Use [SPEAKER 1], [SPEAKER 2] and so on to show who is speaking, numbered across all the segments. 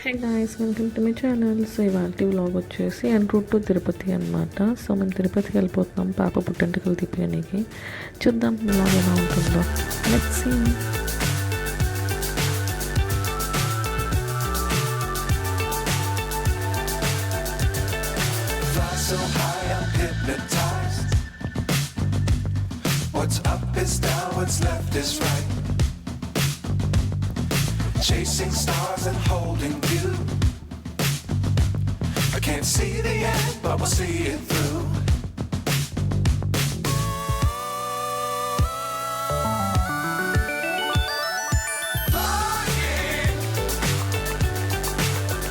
[SPEAKER 1] Hey guys, welcome to my channel. So ఇవాళ vlog వచ్చేసి en route to Tirupati అనమాట. So మేము తిరుపతికి వెళ్ళిపోతున్నాం పాప పుట్టెంటుకలు తీపియడానికి. చూద్దాం వ్లాగ్ ఎలా ఉంటుందో. Let's see.
[SPEAKER 2] What's up is down, what's left is right. Chasing stars and holding you. I can't see the end, but we'll see it through. Flying,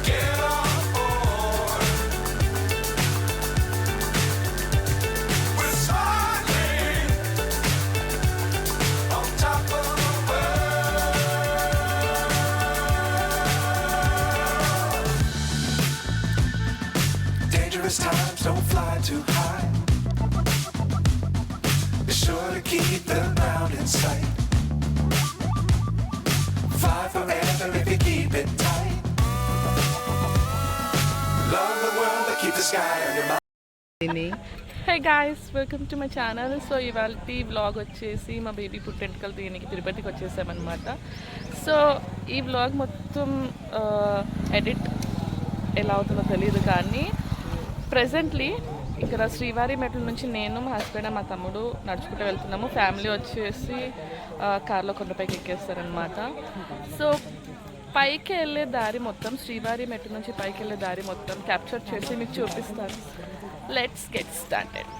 [SPEAKER 2] get on board. We're smiling on top of the world. Dangerous times, don't fly too high. Be sure to keep the ground in sight. Fly forever if you keep it tight. Love the world, but keep the sky on your mind.
[SPEAKER 3] Hey guys, welcome to my channel. So ఇవాళ vlog వచ్చేసి మా baby పుట్టెంటుకలు దీనికి తిరుపతికి వచ్చేసామన్నమాట. So ఈ vlog మొత్తం edit ఎలా అవుతుందో తెలియదు, కానీ ప్రజెంట్లీ ఇక్కడ శ్రీవారి మెట్ల నుంచి నేను, మా హస్బెండ్, మా తమ్ముడు నడుచుకుంటూ వెళ్తున్నాము. ఫ్యామిలీ వచ్చేసి కార్లో కొండపైకి ఎక్కేస్తారనమాట. సో పైకి వెళ్ళే దారి మొత్తం, శ్రీవారి మెట్ల నుంచి పైకి వెళ్ళే దారి మొత్తం క్యాప్చర్ చేసి మీకు చూపిస్తాను. Let's get started.